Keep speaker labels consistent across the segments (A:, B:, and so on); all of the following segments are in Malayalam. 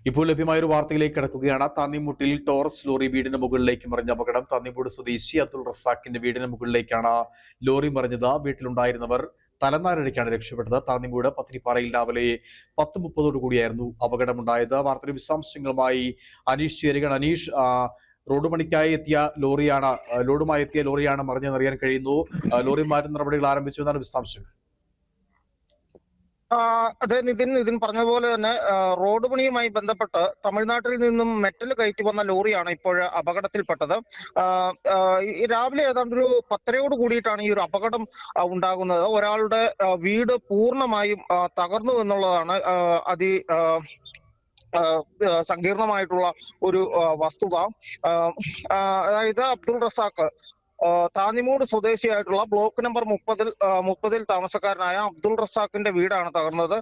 A: ഇപ്പോൾ ലഭ്യമായ ഒരു വാർത്തയിലേക്ക് കിടക്കുകയാണ്. താന്നിമുട്ടിൽ ടോറസ് ലോറി വീടിന് മുകളിലേക്ക് മറിഞ്ഞ അപകടം. താന്നിമൂട് സ്വദേശി അബ്ദുൾ റസാഖിന്റെ വീടിന് മുകളിലേക്കാണ് ലോറി മറിഞ്ഞത്. വീട്ടിലുണ്ടായിരുന്നവർ തലനാരിഴയ്ക്കാണ് രക്ഷപ്പെട്ടത്. താന്നിമൂട് പത്തിരിപ്പാറയിൽ രാവിലെ 10:30 കൂടിയായിരുന്നു അപകടമുണ്ടായത്. വാർത്തയുടെ വിശദാംശങ്ങളുമായി അനീഷ് ചേരുകയാണ്. അനീഷ്, റോഡ് പണിക്കായി എത്തിയ ലോറിയാണ് ലോഡുമായി എത്തിയ ലോറിയാണ് മറിഞ്ഞെന്നറിയാൻ കഴിയുന്നു. ലോറി മാറ്റുന്ന നടപടികൾ ആരംഭിച്ചു എന്നാണ് വിശദാംശങ്ങൾ.
B: അതെ നിതിൻ പറഞ്ഞതുപോലെ തന്നെ റോഡ് പണിയുമായി ബന്ധപ്പെട്ട് തമിഴ്നാട്ടിൽ നിന്നും മെറ്റൽ കയറ്റി വന്ന ലോറിയാണ് ഇപ്പോൾ അപകടത്തിൽപ്പെട്ടത്. രാവിലെ ഏതാണ്ട് ഒരു 10:30 കൂടിയിട്ടാണ് ഈ ഒരു അപകടം ഉണ്ടാകുന്നത്. ഒരാളുടെ വീട് പൂർണ്ണമായും തകർന്നു എന്നുള്ളതാണ് സങ്കീർണമായിട്ടുള്ള ഒരു വസ്തുത. അതായത് അബ്ദുൾ റസാഖ് താന്നിമൂട് സ്വദേശിയായിട്ടുള്ള ബ്ലോക്ക് നമ്പർ 30-ൽ താമസക്കാരനായ അബ്ദുൾ റസാഖിന്റെ വീടാണ് തകർന്നത്.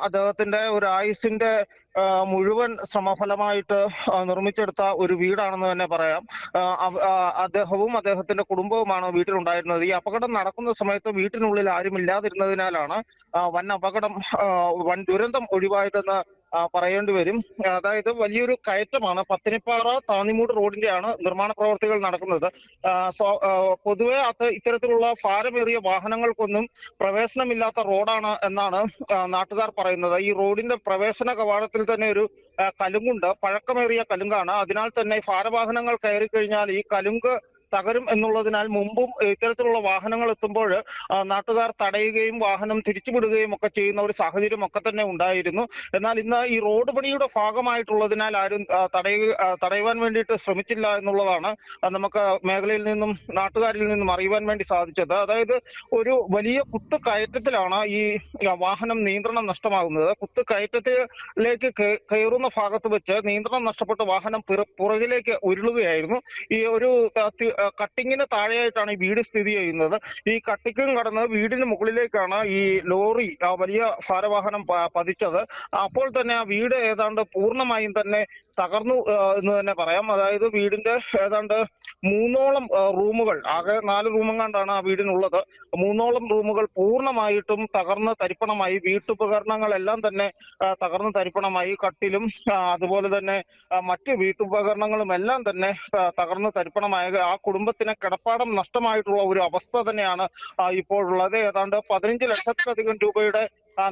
B: അദ്ദേഹത്തിന്റെ ഒരു ആയുസിന്റെ മുഴുവൻ ശ്രമഫലമായിട്ട് നിർമ്മിച്ചെടുത്ത ഒരു വീടാണെന്ന് തന്നെ പറയാം. അദ്ദേഹവും അദ്ദേഹത്തിന്റെ കുടുംബവുമാണ് വീട്ടിലുണ്ടായിരുന്നത്. ഈ അപകടം നടക്കുന്ന സമയത്ത് വീട്ടിനുള്ളിൽ ആരും ഇല്ലാതിരുന്നതിനാലാണ് വൻ ദുരന്തം ഒഴിവായതെന്ന് പറയേണ്ടി വരും. അതായത് വലിയൊരു കയറ്റമാണ്. പത്തിനിപ്പാറ താന്നിമൂട് റോഡിന്റെയാണ് നിർമ്മാണ പ്രവർത്തികൾ നടക്കുന്നത്. പൊതുവെ ഇത്തരത്തിലുള്ള ഭാരമേറിയ വാഹനങ്ങൾക്കൊന്നും പ്രവേശനമില്ലാത്ത റോഡാണ് എന്നാണ് നാട്ടുകാർ പറയുന്നത്. ഈ റോഡിന്റെ പ്രവേശന കവാടത്തിൽ തന്നെ ഒരു കലുങ്കുണ്ട്. പഴക്കമേറിയ കലുങ്കാണ്. അതിനാൽ തന്നെ ഭാരവാഹനങ്ങൾ കയറി കഴിഞ്ഞാൽ ഈ കലുങ്ക് തകരും എന്നുള്ളതിനാൽ മുമ്പും ഇത്തരത്തിലുള്ള വാഹനങ്ങൾ എത്തുമ്പോൾ നാട്ടുകാർ തടയുകയും വാഹനം തിരിച്ചുവിടുകയും ഒക്കെ ചെയ്യുന്ന ഒരു സാഹചര്യം ഒക്കെ തന്നെ ഉണ്ടായിരുന്നു. എന്നാൽ ഇന്ന് ഈ റോഡ് പണിയുടെ ഭാഗമായിട്ടുള്ളതിനാൽ ആരും തടയുവാൻ വേണ്ടിയിട്ട് ശ്രമിച്ചില്ല എന്നുള്ളതാണ് നമുക്ക് മേഖലയിൽ നിന്നും നാട്ടുകാരിൽ നിന്നും അറിയുവാൻ വേണ്ടി സാധിച്ചത്. അതായത് ഒരു വലിയ കുത്തുകയറ്റത്തിലാണ് ഈ വാഹനം നിയന്ത്രണം നഷ്ടമാകുന്നത്. കുത്തുകയറ്റത്തിലേക്ക് കയറുന്ന ഭാഗത്ത് വെച്ച് നിയന്ത്രണം നഷ്ടപ്പെട്ട് വാഹനം പുറകിലേക്ക് ഉരുളുകയായിരുന്നു. ഈ ഒരു കട്ടിങ്ങിന് താഴെയായിട്ടാണ് ഈ വീട് സ്ഥിതി ചെയ്യുന്നത്. ഈ കട്ടിങ്ങും കടന്ന് വീടിന് മുകളിലേക്കാണ് ഈ ലോറി വലിയ ഭാരവാഹനം പതിച്ചത്. അപ്പോൾ തന്നെ ആ വീട് ഏതാണ്ട് പൂർണ്ണമായും തന്നെ തകർന്നു എന്ന് തന്നെ പറയാം. അതായത് വീടിന്റെ ഏതാണ്ട് 3ഓളം റൂമുകൾ, ആകെ 4 റൂമെങ്ങാണ്ടാണ് ആ വീടിനുള്ളത്. 3ഓളം റൂമുകൾ പൂർണ്ണമായിട്ടും തകർന്ന് തരിപ്പണമായി. വീട്ടുപകരണങ്ങളെല്ലാം തന്നെ തകർന്ന് തരിപ്പണമായി. കട്ടിലും അതുപോലെ തന്നെ മറ്റ് വീട്ടുപകരണങ്ങളും എല്ലാം തന്നെ തകർന്ന് തരിപ്പണമായ ആ കുടുംബത്തിന് കിടപ്പാടം നഷ്ടമായിട്ടുള്ള ഒരു അവസ്ഥ തന്നെയാണ് ഇപ്പോഴുള്ളത്. ഏതാണ്ട് 15 ലക്ഷത്തിലധികം രൂപയുടെ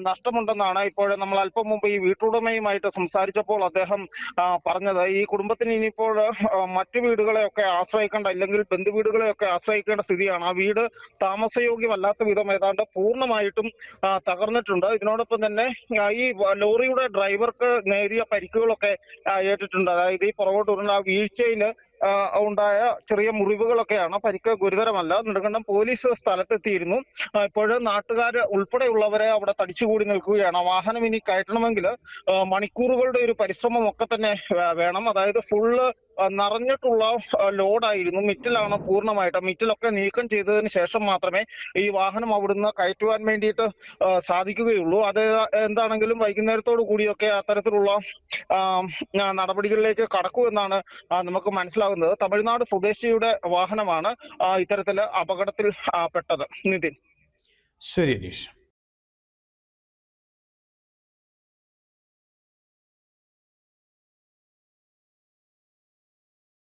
B: നഷ്ടമുണ്ടെന്നാണ് ഇപ്പോൾ നമ്മൾ അല്പം മുമ്പ് ഈ വീട്ടുടമയുമായിട്ട് സംസാരിച്ചപ്പോൾ അദ്ദേഹം പറഞ്ഞത്. ഈ കുടുംബത്തിന് ഇനിയിപ്പോൾ മറ്റു വീടുകളെയൊക്കെ ആശ്രയിക്കേണ്ട, അല്ലെങ്കിൽ ബന്ധുവീടുകളെയൊക്കെ ആശ്രയിക്കേണ്ട സ്ഥിതിയാണ്. ആ വീട് താമസയോഗ്യമല്ലാത്ത വിധം ഏതാണ്ട് പൂർണ്ണമായിട്ടും തകർന്നിട്ടുണ്ട്. ഇതിനോടൊപ്പം തന്നെ ഈ ലോറിയുടെ ഡ്രൈവർക്ക് നേരിയ പരിക്കുകളൊക്കെ ഏറ്റിട്ടുണ്ട്. അതായത് ഈ പുറകോട്ടുള്ള വീഴ്ചയില് ഉണ്ടായ ചെറിയ മുറിവുകളൊക്കെയാണ്, പരിക്ക് ഗുരുതരമല്ല. നെടുങ്കണ്ടം പോലീസ് സ്ഥലത്തെത്തിയിരുന്നു. ഇപ്പോഴും നാട്ടുകാർ ഉൾപ്പെടെയുള്ളവരെ അവിടെ തടിച്ചുകൂടി നിൽക്കുകയാണ്. വാഹനം ഇനി കയറ്റണമെങ്കിൽ മണിക്കൂറുകളുടെ ഒരു പരിശ്രമം ഒക്കെ തന്നെ വേണം. അതായത് ഫുള്ള് നിറഞ്ഞിട്ടുള്ള ലോഡായിരുന്നു. മിറ്റിലാണ് പൂർണ്ണമായിട്ട്. മിറ്റിലൊക്കെ നീക്കം ചെയ്തതിന് ശേഷം മാത്രമേ ഈ വാഹനം അവിടുന്ന് കയറ്റുവാൻ വേണ്ടിയിട്ട് സാധിക്കുകയുള്ളൂ. അത് എന്താണെങ്കിലും വൈകുന്നേരത്തോടു കൂടിയൊക്കെ അത്തരത്തിലുള്ള നടപടികളിലേക്ക് കടക്കുമെന്നാണ് നമുക്ക് മനസ്സിലാകുന്നത്. തമിഴ്നാട് സ്വദേശിയുടെ വാഹനമാണ് ഇത്തരത്തില് അപകടത്തിൽ പെട്ടത്. നിതിൻ.
A: ശരി അനീഷ്.